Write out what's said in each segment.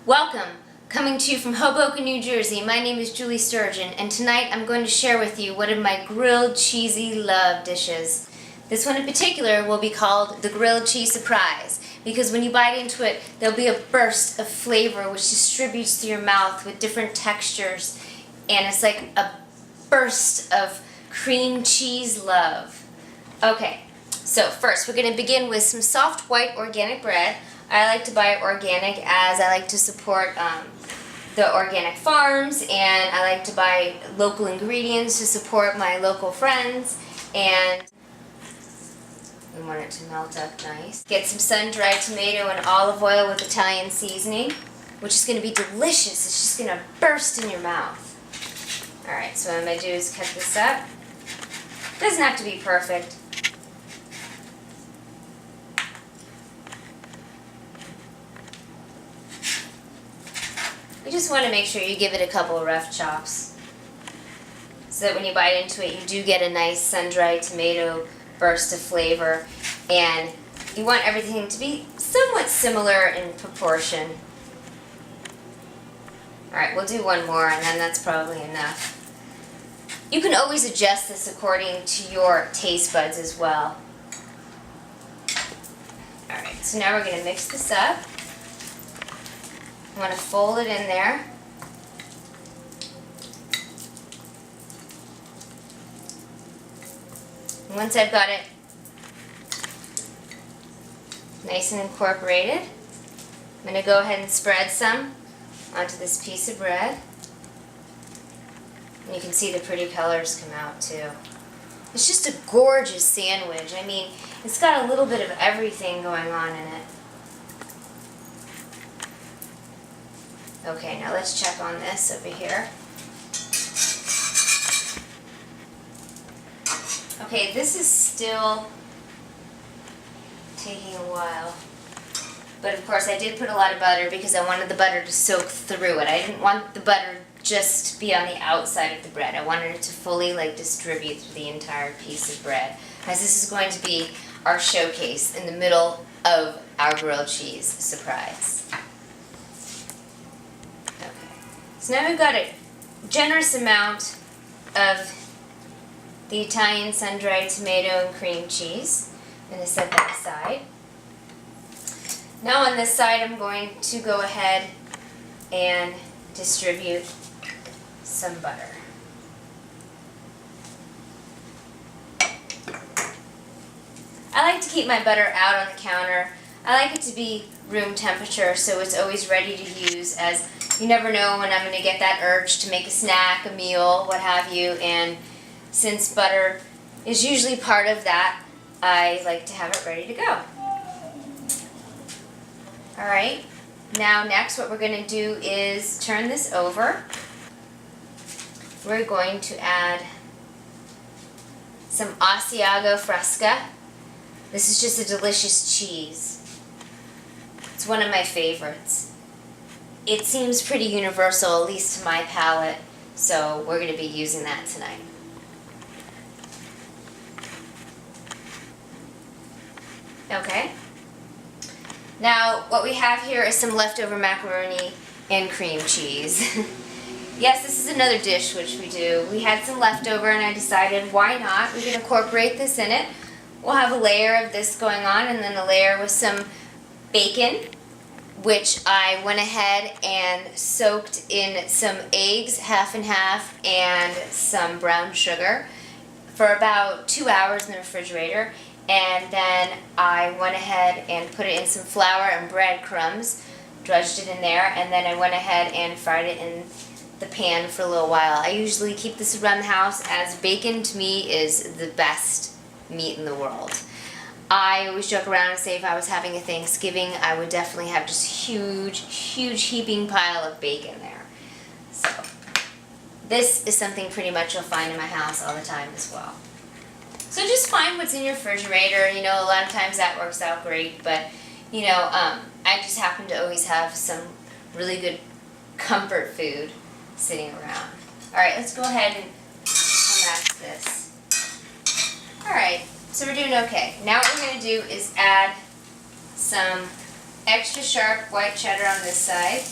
Welcome! Coming to you from Hoboken, New Jersey, my name is Julie Sturgeon, and tonight I'm going to share with you one of my grilled cheesy love dishes. This one in particular will be called the Grilled Cheese Surprise, because when you bite into it, there'll be a burst of flavor which distributes through your mouth with different textures, and it's like a burst of cream cheese love. Okay, so first we're going to begin with some soft white organic bread. I like to buy organic as I like to support the organic farms, and I like to buy local ingredients to support my local friends, and we want it to melt up nice. Get some sun-dried tomato and olive oil with Italian seasoning, which is going to be delicious. It's just going to burst in your mouth. Alright, so what I'm going to do is cut this up. Doesn't have to be perfect. You just want to make sure you give it a couple of rough chops so that when you bite into it you do get a nice sun-dried tomato burst of flavor, and you want everything to be somewhat similar in proportion. Alright, we'll do one more and then that's probably enough. You can always adjust this according to your taste buds as well. Alright, so now we're going to mix this up. I'm going to fold it in there. And once I've got it nice and incorporated, I'm going to go ahead and spread some onto this piece of bread. And you can see the pretty colors come out too. It's just a gorgeous sandwich. I mean, it's got a little bit of everything going on in it. Okay, now let's check on this over here. Okay, this is still taking a while. But of course I did put a lot of butter because I wanted the butter to soak through it. I didn't want the butter just to be on the outside of the bread. I wanted it to fully distribute through the entire piece of bread, as this is going to be our showcase in the middle of our grilled cheese surprise. So now we've got a generous amount of the Italian sun-dried tomato and cream cheese. I'm going to set that aside. Now on this side I'm going to go ahead and distribute some butter. I like to keep my butter out on the counter. I like it to be room temperature so it's always ready to use, as you never know when I'm going to get that urge to make a snack, a meal, what have you, and since butter is usually part of that, I like to have it ready to go. Alright, now next what we're going to do is turn this over. We're going to add some Asiago Fresca. This is just a delicious cheese. It's one of my favorites. It seems pretty universal, at least to my palate, so we're going to be using that tonight. Okay. Now, what we have here is some leftover macaroni and cream cheese. Yes, this is another dish which we do. We had some leftover and I decided, why not? We can incorporate this in it. We'll have a layer of this going on, and then a layer with some bacon, which I went ahead and soaked in some eggs, half and half, and some brown sugar for about 2 hours in the refrigerator. And then I went ahead and put it in some flour and breadcrumbs, drudged it in there, and then I went ahead and fried it in the pan for a little while. I usually keep this around the house, as bacon to me is the best meat in the world. I always joke around and say if I was having a Thanksgiving, I would definitely have just huge heaping pile of bacon there. So this is something pretty much you'll find in my house all the time as well. So just find what's in your refrigerator. You know, a lot of times that works out great, but you know, I just happen to always have some really good comfort food sitting around. Alright, let's go ahead and unmask this. Alright, so we're doing okay. Now what we're going to do is add some extra sharp white cheddar on this side.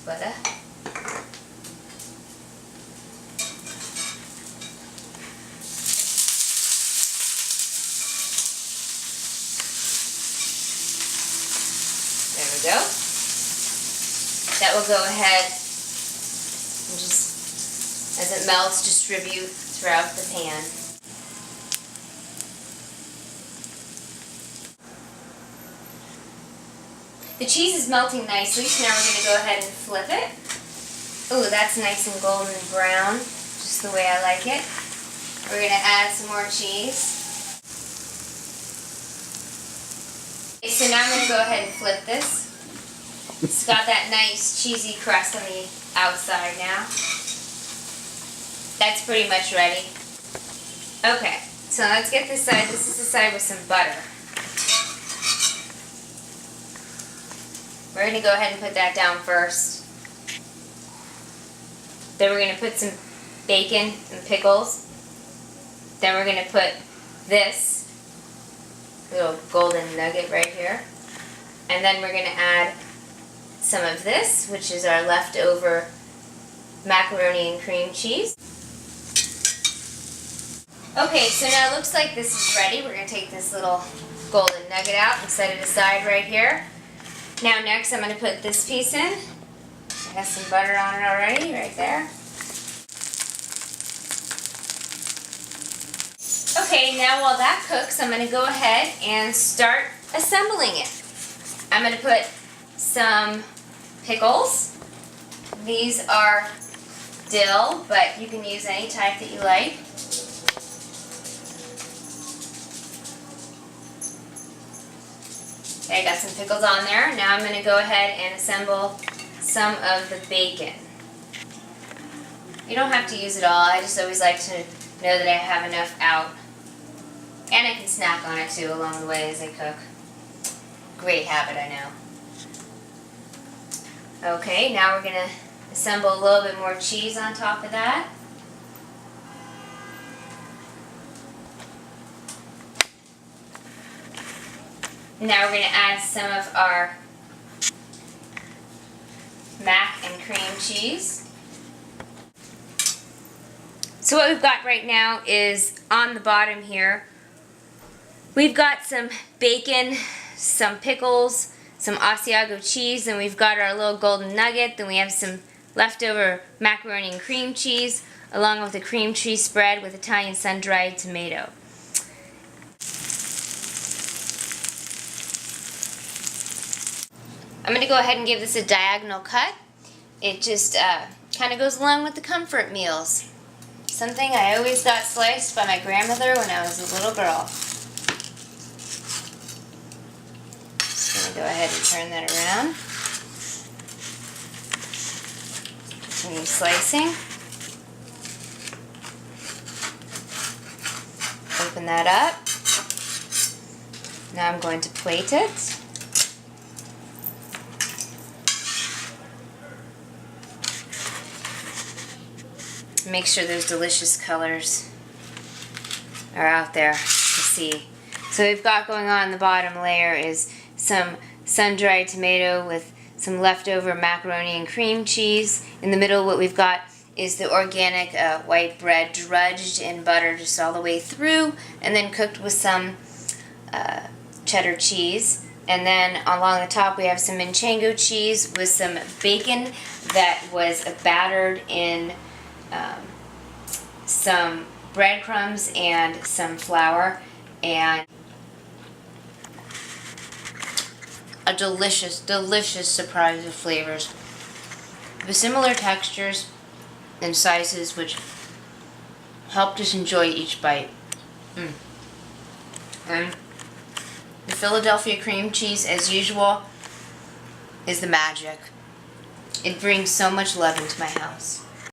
butter. There we go. That will go ahead and just, as it melts, distribute throughout the pan. The cheese is melting nicely, so now we're going to go ahead and flip it. Ooh, that's nice and golden brown, just the way I like it. We're going to add some more cheese. Okay, so now I'm going to go ahead and flip this. It's got that nice cheesy crust on the outside now. That's pretty much ready. Okay, so let's get this side. This is the side with some butter. We're going to go ahead and put that down first. Then we're going to put some bacon and pickles. Then we're going to put this little golden nugget right here. And then we're going to add some of this, which is our leftover macaroni and cream cheese. Okay, so now it looks like this is ready. We're going to take this little golden nugget out and set it aside right here. Now next I'm going to put this piece in. It has some butter on it already, right there. Okay, now while that cooks, I'm going to go ahead and start assembling it. I'm going to put some pickles. These are dill, but you can use any type that you like. Okay, I got some pickles on there. Now I'm going to go ahead and assemble some of the bacon. You don't have to use it all. I just always like to know that I have enough out. And I can snack on it too along the way as I cook. Great habit, I know. Okay, now we're going to assemble a little bit more cheese on top of that. Now we're going to add some of our mac and cream cheese. So what we've got right now is on the bottom here, we've got some bacon, some pickles, some Asiago cheese, and we've got our little golden nugget. Then we have some leftover macaroni and cream cheese, along with a cream cheese spread with Italian sun-dried tomato. I'm going to go ahead and give this a diagonal cut. It just kind of goes along with the comfort meals. Something I always got sliced by my grandmother when I was a little girl. Just going to go ahead and turn that around. Continue slicing. Open that up. Now I'm going to plate it. Make sure those delicious colors are out there to see. So we've got going on in the bottom layer is some sun-dried tomato with some leftover macaroni and cream cheese. In the middle what we've got is the organic white bread drudged in butter just all the way through and then cooked with some cheddar cheese. And then along the top we have some manchego cheese with some bacon that was battered in some breadcrumbs and some flour, and a delicious, delicious surprise of flavors with similar textures and sizes which helped us enjoy each bite. And the Philadelphia cream cheese, as usual, is the magic. It brings so much love into my house.